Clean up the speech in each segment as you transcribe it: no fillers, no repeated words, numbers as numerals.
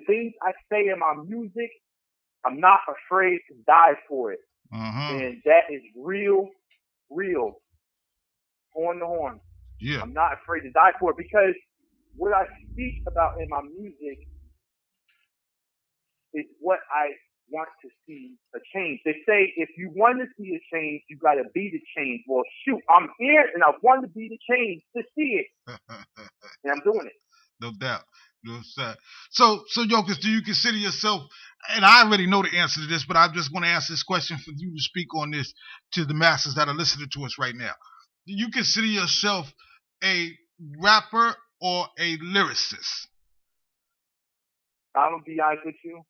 things I say in my music, I'm not afraid to die for it. And that is real, real. On the horn. Yeah. I'm not afraid to die for it because what I speak about in my music is what I want to see a change. They say if you want to see a change, you got to be the change. Well, shoot, I'm here and I want to be the change to see it. And I'm doing it. No doubt. No doubt. So Yokas, do you consider yourself, and I already know the answer to this, but I just want to ask this question for you to speak on this to the masses that are listening to us right now. Do you consider yourself a rapper or a lyricist? I'm going to be honest with you.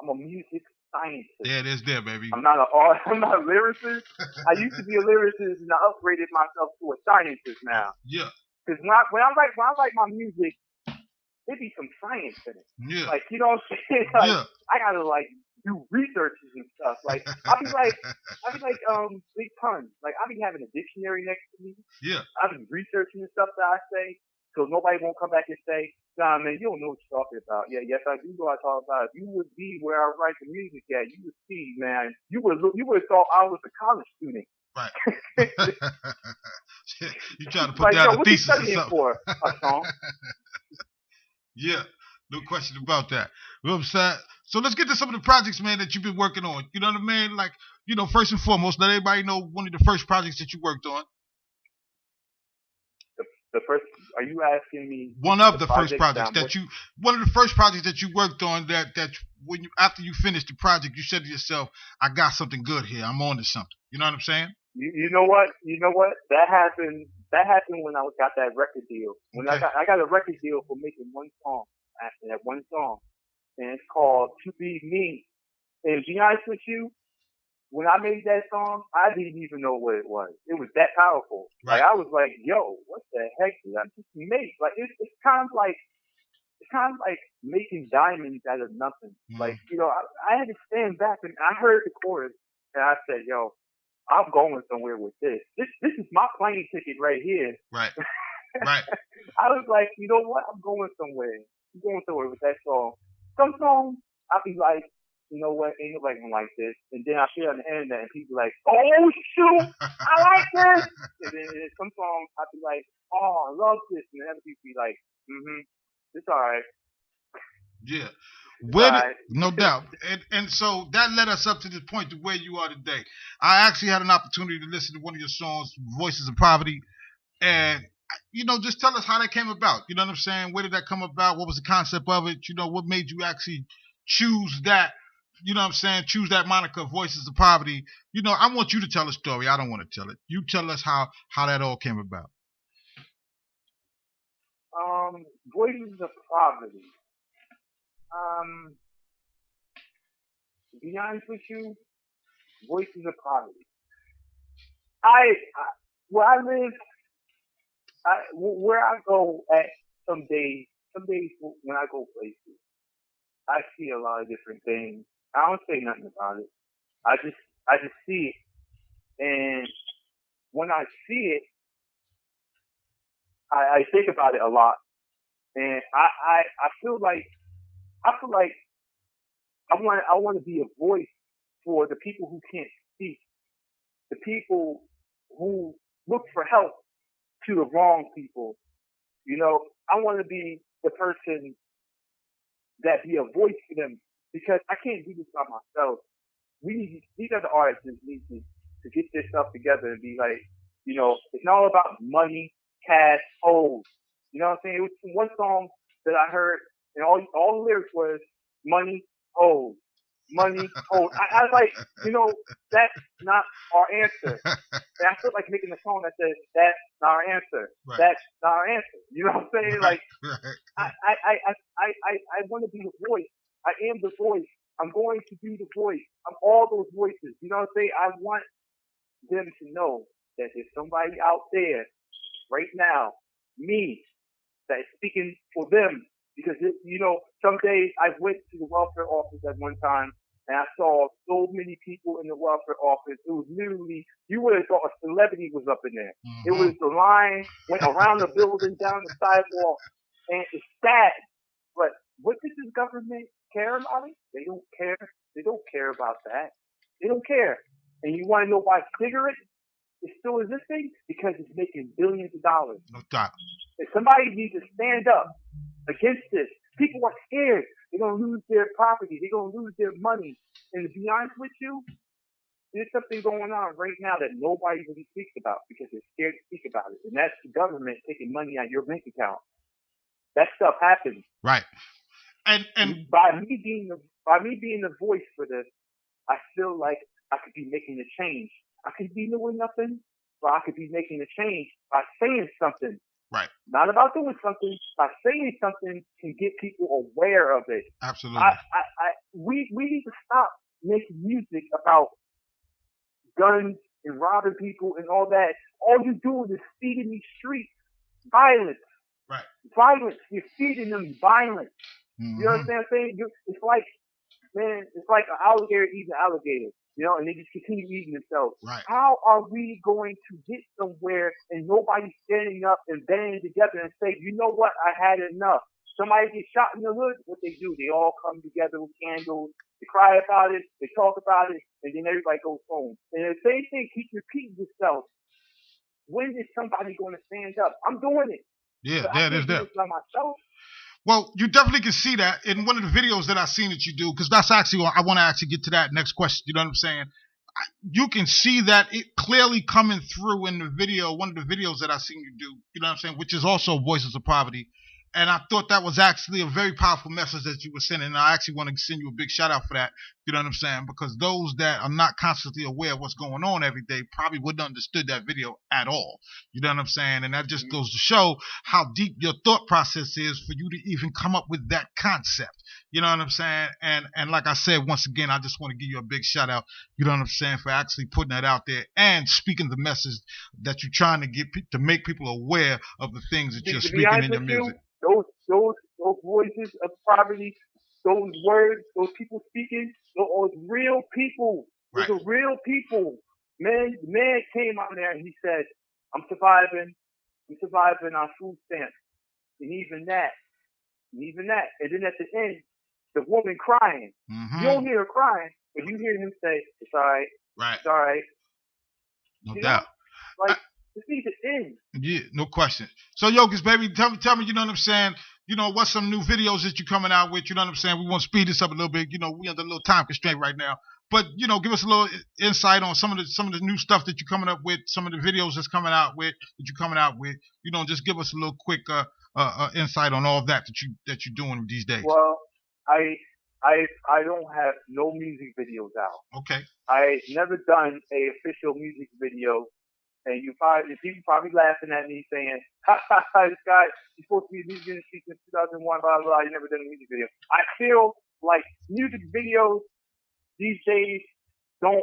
I'm a music scientist. Yeah, it is there, baby. I'm not a lyricist. I used to be a lyricist and I upgraded myself to a scientist now. Yeah. Because when I write my music, there be some science in it. Yeah. Like, you know what I'm saying? Like, yeah. I gotta like do researches and stuff. Like I'll be like Big Pun. Like I'll be having a dictionary next to me. Yeah. I'll be researching the stuff that I say, so nobody won't come back and say, "Nah, man, you don't know what you're talking about." Yeah, yes, I do know what I talk about. If you would be where I write the music at, you would see, man. You would have thought I was a college student. Right. You trying to put down a thesis or something. For a song. Yeah, no question about that. You know what I'm saying? So let's get to some of the projects, man, that you've been working on. You know what I mean? Like, you know, first and foremost, let everybody know one of the first projects that you worked on. The first? Are you asking me? One of the first projects one of the first projects that you worked on that when you after you finished the project, you said to yourself, "I got something good here. I'm on to something." You know what I'm saying? You know what? That happened when I got that record deal. When I got a record deal for making one song, actually, that one song, and it's called "To Be Me." And to be honest with you, when I made that song, I didn't even know what it was. It was that powerful. Right. Like I was like, "Yo, what the heck did I just make?" Like it's kind of like making diamonds out of nothing. Like, you know, I had to stand back and I heard the chorus and I said, "Yo, I'm going somewhere with this. This is my plane ticket right here." Right. Right. I was like, you know what? I'm going somewhere. I'm going somewhere with that song. Some songs, I'll be like, you know what? Ain't nobody gonna like this. And then I share on the internet and people like, "Oh shoot, I like this." And then some songs I'll be like, "Oh, I love this." And then other people be like, "It's alright." Yeah. Right. No doubt. And so that led us up to this point to where you are today. I actually had an opportunity to listen to one of your songs, Voices of Poverty, and you know, just tell us how that came about. You know what I'm saying? Where did that come about? What was the concept of it? You know, what made you actually choose that? You know what I'm saying? Choose that moniker, Voices of Poverty. You know, I want you to tell the story. I don't want to tell it. You tell us how that all came about. Voices of Poverty. To be honest with you, Voices of Poverty. Where I live, where I go at some days when I go places, I see a lot of different things. I don't say nothing about it. I just see it, and when I see it, I think about it a lot, and I feel like I want to be a voice for the people who can't speak, the people who look for help to the wrong people. You know, I want to be the person that be a voice for them because I can't do this by myself. These are the artists that need to get this stuff together and be like, you know, it's not all about money, cash, hoes. You know what I'm saying? It was one song that I heard and all the lyrics was money, hoes. Money, hoes. I was like, you know, that's not our answer. And I felt like making a song that says, that's not our answer. Right. That's not our answer. You know what I'm saying? Right. Like, I want to be the voice. I am the voice. I'm going to be the voice. I'm all those voices. You know what I'm saying? I want them to know that there's somebody out there right now, me, that is speaking for them. Because, you know, some days I went to the welfare office at one time and I saw so many people in the welfare office. It was literally, you would have thought a celebrity was up in there. Mm-hmm. It was the line, went around the building, down the sidewalk, and it's sad. But what this government care about it? They don't care. They don't care about that. They don't care. And you want to know why cigarettes is still existing? Because it's making billions of dollars. No doubt. And somebody needs to stand up against this. People are scared. They're going to lose their property. They're going to lose their money. And to be honest with you, there's something going on right now that nobody really speaks about because they're scared to speak about it. And that's the government taking money out of your bank account. That stuff happens. Right. And by me being the voice for this, I feel like I could be making a change. I could be doing nothing, but I could be making a change by saying something. Right. Not about doing something. By saying something can get people aware of it. Absolutely. We need to stop making music about guns and robbing people and all that. All you're doing is feeding these streets violence. Right. Violence. You're feeding them violence. Mm-hmm. You understand what I'm saying? It's like, man, it's like an alligator eating an alligator. You know, and they just continue eating themselves. Right. How are we going to get somewhere and nobody's standing up and banding together and say, you know what, I had enough. Somebody gets shot in the hood, what they do, they all come together with candles, they cry about it, they talk about it, and then everybody goes home. And the same thing keeps repeating itself. When is somebody going to stand up? I'm doing it. Yeah, that is that. By myself. Well, you definitely can see that in one of the videos that I've seen that you do, because that's actually, I want to actually get to that next question. You know what I'm saying? You can see that it clearly coming through in the video, one of the videos that I've seen you do, you know what I'm saying, which is also Voices of Poverty. And I thought that was actually a very powerful message that you were sending. And I actually want to send you a big shout out for that. You know what I'm saying? Because those that are not constantly aware of what's going on every day probably wouldn't have understood that video at all. You know what I'm saying? And that just goes to show how deep your thought process is for you to even come up with that concept. You know what I'm saying? And like I said, once again, I just want to give you a big shout out, you know what I'm saying, for actually putting that out there and speaking the message that you're trying to get to make people aware of the things that you're speaking in your music. Those voices of poverty, those words, those people speaking, those real people. Those are real people. Man came out there and he said, I'm surviving on food stamps. And even that. And then at the end, the woman crying. Mm-hmm. You don't hear her crying, but you hear him say, it's all right. Right. It's all right. No doubt. Like, this needs to end. Yeah, no question. So, Yokas, baby, tell me, you know what I'm saying? You know, what's some new videos that you're coming out with? You know what I'm saying? We want to speed this up a little bit. You know, we under a little time constraint right now. But, you know, give us a little insight on some of the new stuff that you're coming up with, some of the videos you're coming out with. You know, just give us a little quick insight on all of that you're doing these days. Well, I don't have no music videos out. Okay. I've never done a official music video. And people probably laughing at me saying, ha ha ha, this guy, he's supposed to be in the music industry since 2001, blah, blah, blah, you never done a music video. I feel like music videos these days don't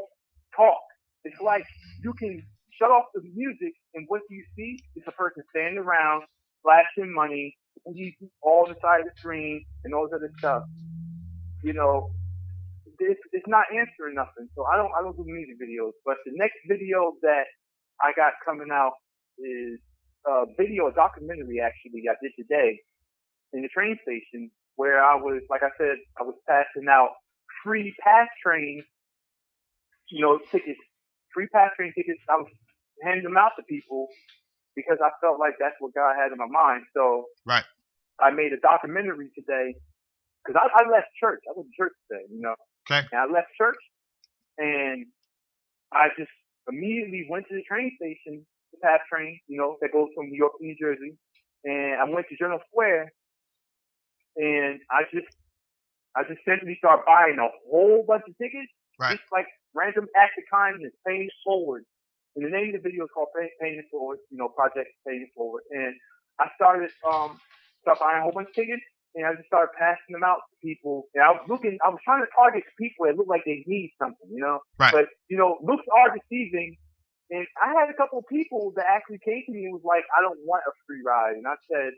talk. It's like you can shut off the music and what you see is a person standing around, flashing money, all the side of the screen and all this other stuff. You know, it's not answering nothing. So I don't do music videos. But the next video that I got coming out is a documentary actually I did today in the train station where I was, like I said, I was passing out free pass train, tickets, free pass train tickets. I was handing them out to people because I felt like that's what God had in my mind. So right. I made a documentary today because I left church. I went to church today, Okay. And I left church and I just immediately went to the train station, the PATH train, that goes from New York to New Jersey. And I went to Journal Square and I just simply started buying a whole bunch of tickets. Right. Just like random act of kindness, paying it forward. And the name of the video is called Paying It Forward, Project Paying It Forward. And I started buying a whole bunch of tickets and I just started passing them out to people. And I was trying to target people that look like they need something, Right. But, looks are deceiving. And I had a couple of people that actually came to me and was like, I don't want a free ride. And I said,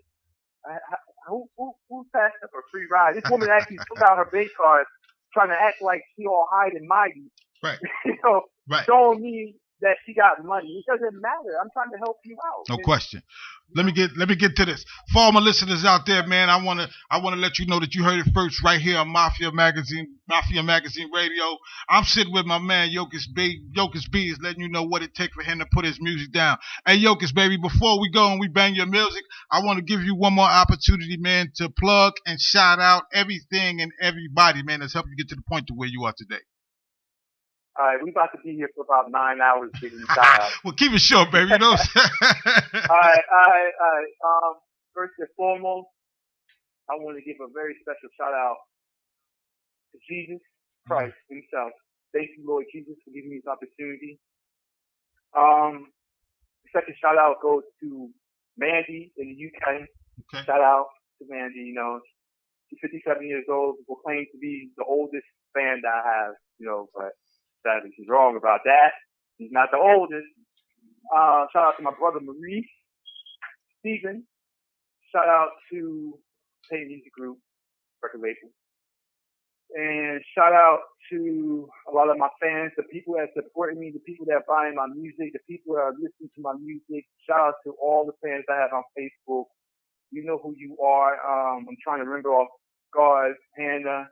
who's passing up a free ride? This woman actually took out her bank card trying to act like she all high and mighty. Right. Right. Showing me that she got money. It doesn't matter. I'm trying to help you out. No question. Let me get to this. For all my listeners out there, man, I wanna let you know that you heard it first right here on Mafia Magazine Radio. I'm sitting with my man Yokas B. Yokas B is letting you know what it takes for him to put his music down. Hey Yokas, baby, before we go and we bang your music, I want to give you one more opportunity, man, to plug and shout out everything and everybody, man, that's helped you get to the point to where you are today. All right, we about to be here for about 9 hours giving shout out. Well, keep it short, baby. You know what I'm saying? All right. First and foremost, I want to give a very special shout out to Jesus Christ himself. Thank you, Lord Jesus, for giving me this opportunity. The second shout out goes to Mandy in the UK. Okay. Shout out to Mandy. You know, she's 57 years old. Will claim to be the oldest fan that I have. You know, but sadly she's wrong about that. She's not the oldest. Shout out to my brother Maurice, Steven. Shout out to Pay Music Group, record label. And shout out to a lot of my fans, the people that support me, the people that are buying my music, the people that are listening to my music. Shout out to all the fans I have on Facebook. You know who you are. I'm trying to remember off guard, Hannah.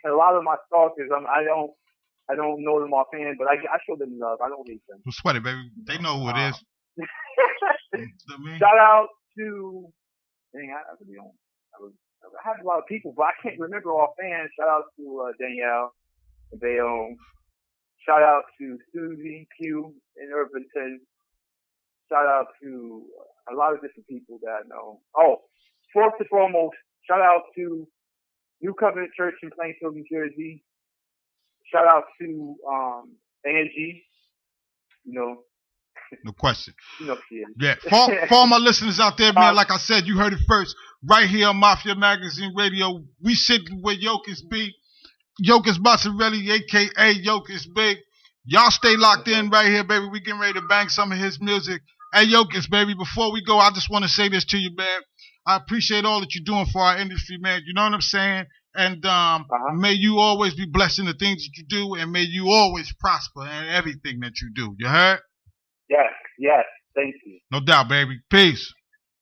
A lot of my stalkers, I don't know them offhand, but I show them love. I don't hate them. Well, sweat it, baby. They know who it is. Shout out to, I really don't. I have a lot of people, but I can't remember offhand. Shout out to Danielle and Bayonne. Shout out to Susie Q in Irvington. Shout out to a lot of different people that I know. Oh, first and foremost, shout out to New Covenant Church in Plainfield, New Jersey. Shout out to Angie. You know. No question. You know she is. Yeah. For all my listeners out there, man, like I said, you heard it first. Right here on Mafia Magazine Radio. We sitting with Yokas B. Yokas Boslarelli, a.k.a. Yokas B. Y'all stay locked in right here, baby. We getting ready to bang some of his music. Hey, Yokas, baby, before we go, I just want to say this to you, man. I appreciate all that you're doing for our industry, man. You know what I'm saying? And may you always be blessed in the things that you do, and may you always prosper in everything that you do. You heard? Yes. Thank you. No doubt, baby. Peace.